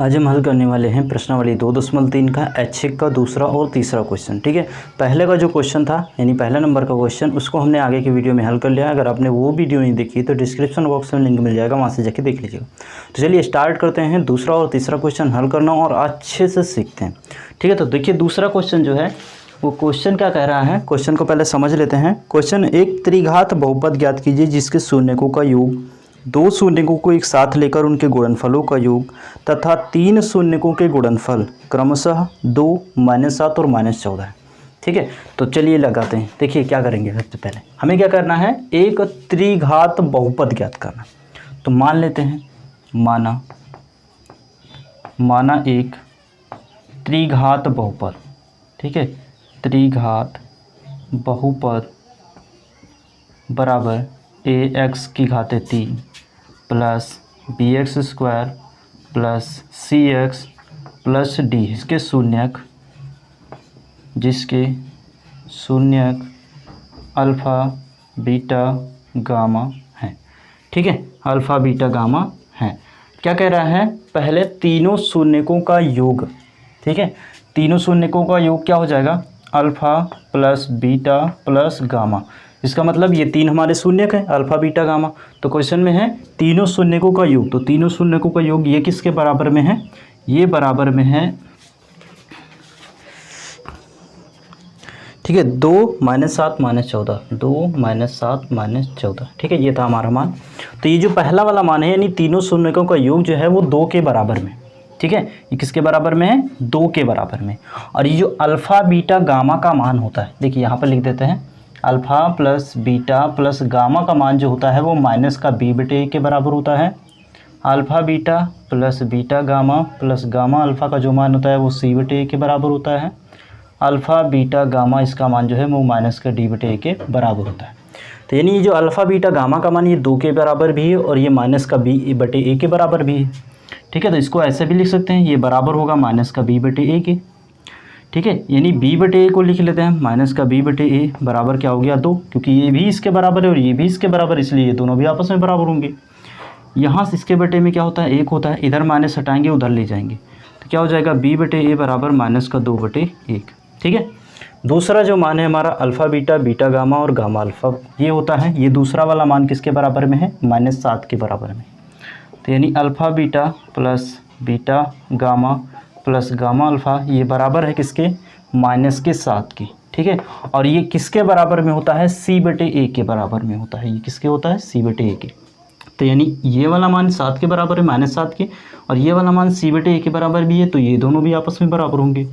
आज हम हल करने वाले हैं प्रश्नावली 2.3 का ऐच्छिक का दूसरा और तीसरा क्वेश्चन। ठीक है, पहले का जो क्वेश्चन था यानी पहला नंबर का क्वेश्चन उसको हमने आगे की वीडियो में हल कर लिया। अगर आपने वो वीडियो नहीं देखी तो डिस्क्रिप्शन बॉक्स में लिंक मिल जाएगा, वहाँ से जाके देख लीजिएगा। तो चलिए स्टार्ट करते हैं दूसरा और तीसरा क्वेश्चन हल करना और अच्छे से सीखते हैं। ठीक है, तो देखिए दूसरा क्वेश्चन जो है वो क्वेश्चन क्या कह रहा है, क्वेश्चन को पहले समझ लेते हैं। क्वेश्चन एक त्रिघात बहुपद ज्ञात कीजिए जिसके शून्यकों का योग, दो शून्यकों को एक साथ लेकर उनके गुणनफलों का योग तथा तीन शून्यकों के गुणनफल क्रमशः 2, -7 और -14 है। ठीक है, तो चलिए लगाते हैं। देखिए क्या करेंगे, सबसे पहले हमें क्या करना है, एक त्रिघात बहुपद ज्ञात करना। तो मान लेते हैं, माना एक त्रिघात बहुपद। ठीक है, त्रिघात बहुपद बराबर ax की घात 3 plus bx square plus cx plus d, इसके शून्यक जिसके शून्यक अल्फ़ा बीटा गामा है। ठीक है, अल्फ़ा बीटा गामा है। क्या कह रहा है, पहले तीनों शून्यकों का योग। ठीक है, तीनों शून्यकों का योग क्या हो जाएगा, alpha plus beta plus gamma. इसका मतलब ये तीन हमारे शून्यक हैं, अल्फ़ा बीटा गामा। तो क्वेश्चन में है तीनों शून्यकों का योग, तो तीनों शून्यकों का योग ये किसके बराबर में है, ये बराबर में है, ठीक है, 2 -7 -14, 2 -7 -14। ठीक है, ये था हमारा मान। तो ये जो पहला वाला मान है यानी तीनों शून्यकों का योग जो है वो 2 के बराबर में। ठीक है, ये किसके बराबर में है, 2 के बराबर में। और ये जो अल्फ़ा बीटा गामा का मान होता है, देखिए यहाँ पर लिख देते हैं, alpha plus beta plus gamma का मान जो होता है वो माइनस का b/a के बराबर होता है। Alpha beta plus beta gamma plus gamma alpha का जो मान होता है वो c/a के बराबर होता है। अल्फ़ा बीटा गामा इसका मान जो है वो माइनस का d/a के बराबर होता है। तो यानी ये जो अल्फ़ा बीटा गामा का मान ये 2 के बराबर भी है और ये माइनस का b/a के बराबर भी है। ठीक है, तो इसको ऐसे भी लिख सकते हैं, ये बराबर होगा माइनस का b/a के। ठीक है, यानी b/a को लिख लेते हैं, माइनस का b/a बराबर क्या हो गया, 2, क्योंकि ये भी इसके बराबर है और ये भी इसके बराबर, इसलिए ये दोनों भी आपस में बराबर होंगे। यहाँ से इसके बटे में क्या होता है, 1 होता है, इधर माइनस हटाएंगे उधर ले जाएंगे, तो क्या हो जाएगा b/a बराबर माइनस का 2/1। ठीक है, दूसरा जो मान है हमारा अल्फ़ा बीटा बीटा गामा और गामा अल्फ़ा ये होता है, ये दूसरा वाला मान किसके बराबर में है, -7 के बराबर में। तो यानी alpha beta plus beta gamma plus gamma alpha ये बराबर है किसके, -7 के। ठीक है, और ये किसके बराबर में होता है, c/a के बराबर में होता है। ये किसके होता है, c/a के। तो यानी ये वाला मान 7 के बराबर है, -7 के, और ये वाला मान c/a के बराबर भी है, तो ये दोनों भी आपस में बराबर होंगे।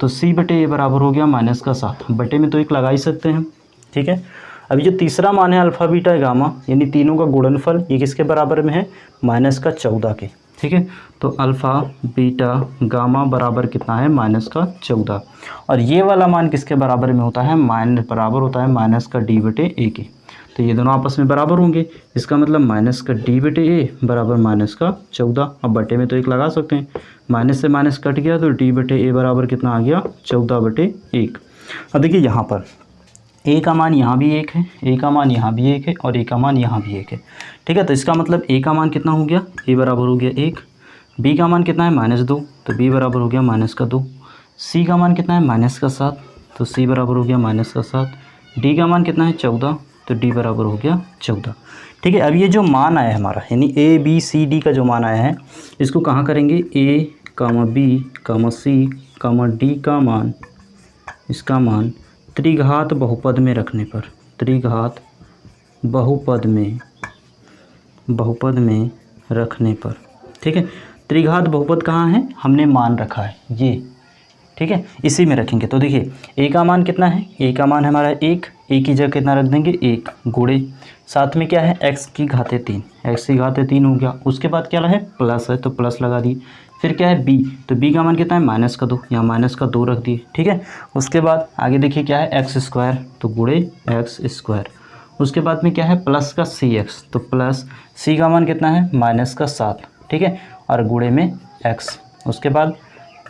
तो c/a बराबर हो गया -7, बटे में तो एक लगा ही सकते हैं। ठीक है, अभी जो तीसरा मान है अल्फ़ा बीटा गामा यानी तीनों का गुणनफल, ये किसके बराबर में है, -14 के। ठीक है, तो अल्फ़ा बीटा गामा बराबर कितना है, -14, और ये वाला मान किसके बराबर में होता है, बराबर होता है माइनस का d/a के। तो ये दोनों आपस में बराबर होंगे, इसका मतलब माइनस का d/a बराबर -14। अब बटे में तो एक लगा सकते हैं, माइनस से माइनस कट गया तो d/a बराबर कितना आ गया, 14/1। अब देखिए यहाँ पर a का मान यहाँ भी 1 है, a का मान यहाँ भी 1 है और a का मान यहाँ भी 1 है। ठीक है, तो इसका मतलब a का मान कितना हो गया, a बराबर हो गया 1, b का मान कितना है, -2, तो b बराबर हो गया -2, c का मान कितना है, -7, तो c बराबर हो गया -7, d का मान कितना है, 14, तो d बराबर हो गया 14। ठीक है, अब ये जो मान आया है हमारा यानी a b c d का जो मान आया है, इसको कहाँ करेंगे, a, b, c, d का मान, इसका मान त्रिघात बहुपद में रखने पर, त्रिघात बहुपद में रखने पर। ठीक है, त्रिघात बहुपद कहाँ है, हमने मान रखा है ये। ठीक है, इसी में रखेंगे। तो देखिए a का मान कितना है, a का मान हमारा 1, a की जगह कितना रख देंगे, 1 गुणे, साथ में क्या है, x की घात 3, x की घात 3 हो गया। उसके बाद क्या है, प्लस है तो प्लस लगा दिए। फिर क्या है b, तो b का मान कितना है, -2, यहाँ -2 रख दिए। ठीक है, उसके बाद आगे देखिए क्या है, x², तो गुणे x²। उसके बाद में क्या है, प्लस का cx, तो प्लस c का मान कितना है, -7। ठीक है, और गुणे में x। उसके बाद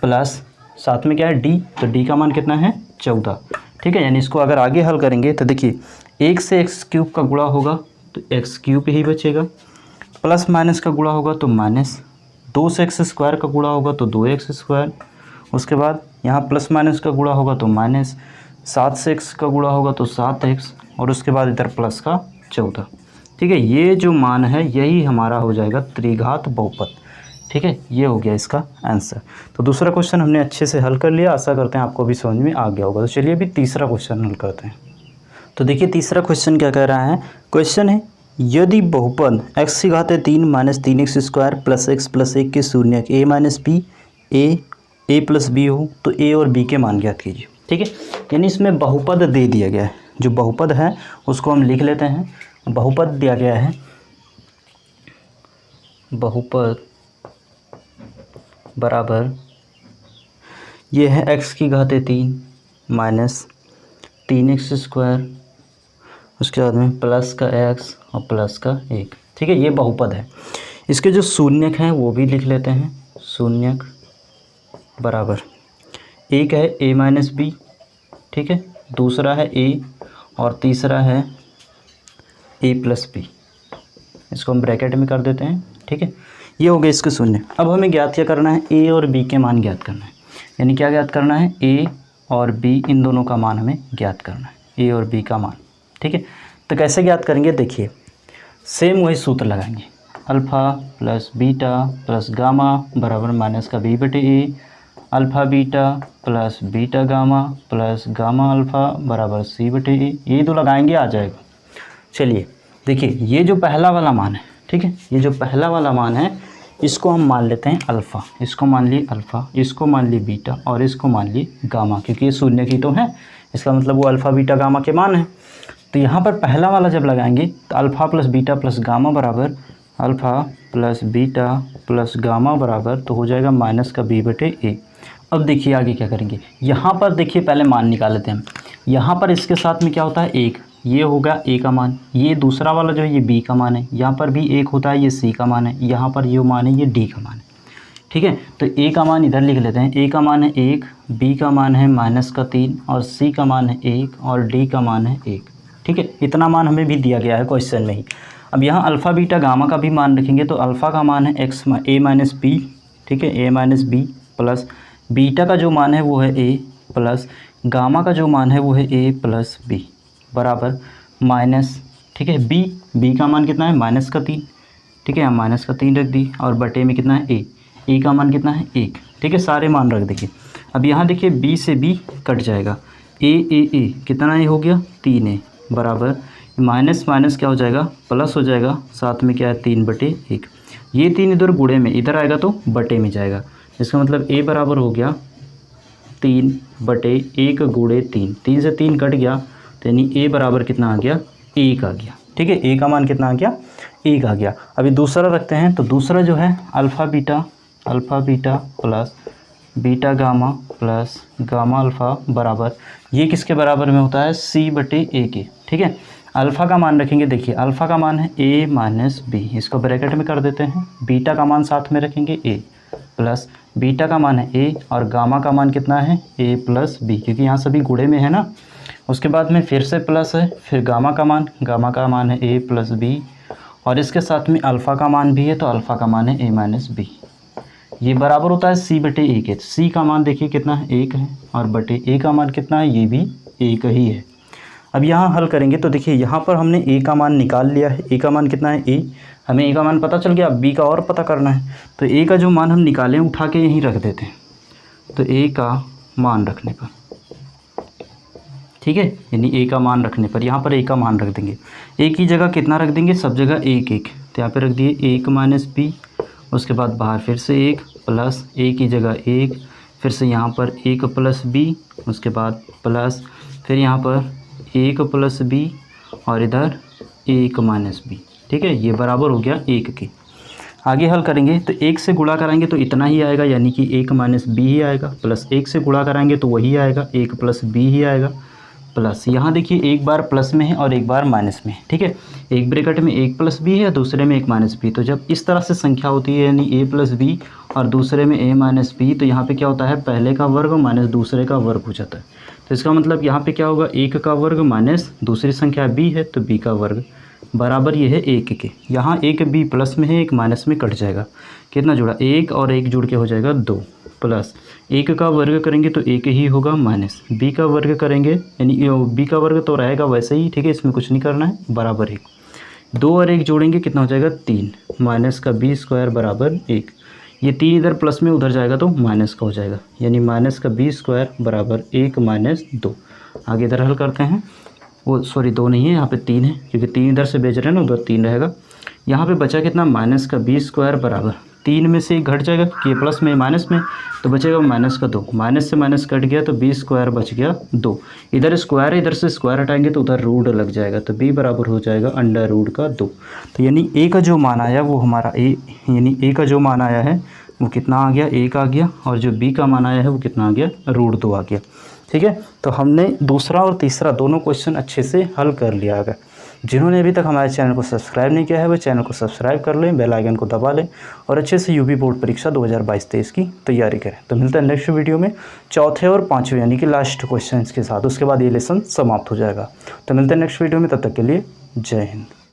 प्लस साथ में क्या है d, तो d का मान कितना है, 14। ठीक है, यानी इसको अगर आगे हल करेंगे तो देखिए 1 से x³ का गुणा होगा तो x³ ही बचेगा, प्लस माइनस का गुणा होगा तो माइनस 2 से एक्स स्क्वायर का गुणा होगा तो 2x स्क्वायर, उसके बाद यहाँ प्लस माइनस का गुणा होगा तो माइनस, 7 से x का गुणा होगा तो 7x, और उसके बाद इधर प्लस का 14। ठीक है, ये जो मान है यही हमारा हो जाएगा त्रिघात बहुपद। ठीक है, ये हो गया इसका आंसर। तो दूसरा क्वेश्चन हमने अच्छे से हल कर लिया, आशा करते हैं आपको भी समझ में आ गया होगा। तो चलिए अभी तीसरा क्वेश्चन हल करते हैं। तो देखिए तीसरा क्वेश्चन क्या कह रहा है। क्वेश्चन है यदि बहुपद x की घात 3 minus 3x square plus x plus 1 के शून्यक a minus B A plus B हो तो a और b के मान ज्ञात कीजिए। ठीक है, यानी इसमें बहुपद दे दिया गया है। जो बहुपद है उसको हम लिख लेते हैं। बहुपद दिया गया है, बहुपद बराबर ये है x की घात 3 माइनस 3x स्क्वायर, उसके बाद में प्लस का x और प्लस का 1। ठीक है, ये बहुपद है। इसके जो शून्यक हैं वो भी लिख लेते हैं। शून्यक बराबर एक है a माइनस बी, ठीक है, दूसरा है a और तीसरा है a प्लस बी। इसको हम ब्रैकेट में कर देते हैं। ठीक है, ये हो गए इसके शून्य। अब हमें ज्ञात क्या करना है, a और b के मान ज्ञात करना है। यानी क्या ज्ञात करना है, a और b इन दोनों का मान हमें ज्ञात करना है, a और b का मान। ठीक है, तो कैसे ज्ञात करेंगे, देखिए सेम वही सूत्र लगाएंगे। Alpha plus beta plus gamma बराबर माइनस का b बटे a, alpha beta plus beta gamma plus gamma alpha बराबर c बटे a। ये तो लगाएंगे, आ जाएगा। चलिए देखिए, ये जो पहला वाला मान है, ठीक है, ये जो पहला वाला मान है इसको हम मान लेते हैं अल्फ़ा, इसको मान लिए अल्फ़ा, इसको मान लिए बीटा और इसको मान लिए गामा, क्योंकि ये शून्य की तो है, इसका मतलब वो अल्फ़ा बीटा गामा के मान है। तो यहाँ पर पहला वाला जब लगाएंगे तो alpha plus beta plus gamma बराबर alpha plus beta plus gamma बराबर तो हो जाएगा माइनस का b बटे a। अब देखिए आगे क्या करेंगे, यहाँ पर देखिए पहले मान निकाल लेते हैं हम। यहाँ पर इसके साथ में क्या होता है, एक, ये होगा a का मान, ये दूसरा वाला जो है ये b का मान है, यहाँ पर भी एक होता है, ये c का मान है, यहाँ पर ये मान है, ये d का मान है। ठीक है, तो a का मान इधर लिख लेते हैं। a का मान है 1, b का मान है माइनस का 3 और c का मान है 1 और d का मान है 1। ठीक है, इतना मान हमें भी दिया गया है क्वेश्चन में ही। अब यहाँ अल्फ़ा बीटा गामा का भी मान रखेंगे तो अल्फ़ा का मान है a माइनस बी, ठीक है, a minus B plus beta का जो मान है वो है a प्लस गामा का जो मान है वो है a प्लस बी बराबर माइनस, ठीक है, b का मान कितना है माइनस का 3। ठीक है, यहाँ माइनस का 3 रख दी और बटे में कितना है a का मान कितना है 1। ठीक है, सारे मान रख देखिए। अब यहाँ देखिए b से b कट जाएगा, a कितना ये हो गया 3a बराबर माइनस माइनस क्या हो जाएगा प्लस हो जाएगा, साथ में क्या है 3 बटे 1। ये 3 इधर गुणे में इधर आएगा तो बटे में जाएगा, इसका मतलब a बराबर हो गया 3 बटे 1 गुणे 3, 3 से 3 कट गया तो यानी a बराबर कितना आ गया 1 आ गया। ठीक है, a का मान कितना आ गया 1 आ गया। अभी दूसरा रखते हैं, तो दूसरा जो है alpha beta plus beta gamma plus gamma alpha बराबर ये किसके बराबर में होता है c बटे a के। ठीक है, अल्फ़ा का मान रखेंगे, देखिए अल्फ़ा का मान है a माइनस बी, इसको ब्रैकेट में कर देते हैं। बीटा का मान साथ में रखेंगे a प्लस बीटा का मान है a और गामा का मान कितना है a प्लस बी, क्योंकि यहाँ सभी गुणे में है ना। उसके बाद में फिर से प्लस है, फिर गामा का मान है a प्लस बी और इसके साथ में अल्फ़ा का मान भी है तो अल्फ़ा का मान है a माइनस बी। ये बराबर होता है c बटे 1 के। c का मान देखिए कितना है 1 है और बटे a का मान कितना है, ये भी 1 ही है। अब यहाँ हल करेंगे तो देखिए यहाँ पर हमने a का मान निकाल लिया है, a का मान कितना है a, हमें a का मान पता चल गया। अब b का और पता करना है, तो a का जो मान हम निकालें उठा के यहीं रख देते हैं। तो a का मान रखने पर, ठीक है, यानी a का मान रखने पर यहाँ पर a का मान रख देंगे। a की जगह कितना रख देंगे, सब जगह 1 तो यहाँ पर रख दिए 1 माइनस बी, उसके बाद बाहर फिर से 1 प्लस a की जगह 1, फिर से यहाँ पर 1 प्लस b, उसके बाद प्लस फिर यहाँ पर 1 प्लस b और इधर 1 माइनस b। ठीक है, ये बराबर हो गया 1 के। आगे हल करेंगे तो 1 से गुणा कराएंगे तो इतना ही आएगा, यानी कि 1 माइनस बी ही आएगा, प्लस 1 से गुणा कराएंगे तो वही आएगा 1 प्लस बी ही आएगा, प्लस यहाँ देखिए एक बार प्लस में है और एक बार माइनस में है। ठीक है, एक ब्रैकेट में 1 प्लस बी है, दूसरे में 1 माइनस बी। तो जब इस तरह से संख्या होती है यानी a प्लस बी और दूसरे में a माइनस बी, तो यहाँ पे क्या होता है पहले का वर्ग माइनस दूसरे का वर्ग हो जाता है। तो इसका मतलब यहाँ पे क्या होगा 1 का वर्ग माइनस दूसरी संख्या b है तो b का वर्ग बराबर ये है 1 के। यहाँ एक बी प्लस में है, एक माइनस में कट जाएगा। कितना जुड़ा, 1 और 1 जुड़ के हो जाएगा 2, प्लस 1 का वर्ग करेंगे तो 1 ही होगा, माइनस बी का वर्ग करेंगे यानी बी का वर्ग तो रहेगा वैसे ही, ठीक है, इसमें कुछ नहीं करना है, बराबर 1। 2 और 1 जोड़ेंगे कितना हो जाएगा 3, माइनस का बी स्क्वायर बराबर 1। ये 3 इधर प्लस में उधर जाएगा तो माइनस का हो जाएगा, यानी माइनस का बी स्क्वायर बराबर 1 माइनस 2। आगे इधर हल करते हैं, वो सॉरी 2 नहीं है, यहाँ पे 3 है, क्योंकि 3 इधर से भेज रहे हैं ना, उधर 3 रहेगा। यहाँ पे बचा कितना, माइनस का बी स्क्वायर बराबर 3 में से घट जाएगा कि ये प्लस में माइनस में, तो बचेगा माइनस का 2। माइनस से माइनस कट गया तो बी स्क्वायर बच गया 2। इधर स्क्वायर है, इधर से स्क्वायर हटाएंगे तो उधर रूट लग जाएगा, तो बी बराबर हो जाएगा अंडर रूट का 2। तो यानी ए का जो मान आया वो हमारा यानी ए का जो मान आया है वो कितना आ गया, 1 आ गया, और जो बी का मान आया है वो कितना आ गया, रूट 2 आ गया। ठीक है, तो हमने दूसरा और तीसरा दोनों क्वेश्चन अच्छे से हल कर लिया है। जिन्होंने अभी तक हमारे चैनल को सब्सक्राइब नहीं किया है वो चैनल को सब्सक्राइब कर लें, बेल आइकन को दबा लें और अच्छे से यूपी बोर्ड परीक्षा 2022-23 की तैयारी करें। तो मिलता है नेक्स्ट वीडियो में चौथे और पाँचवें यानी कि लास्ट क्वेश्चन के साथ, उसके बाद ये लेसन समाप्त हो जाएगा। तो मिलते हैं नेक्स्ट वीडियो में, तब तक के लिए जय हिंद।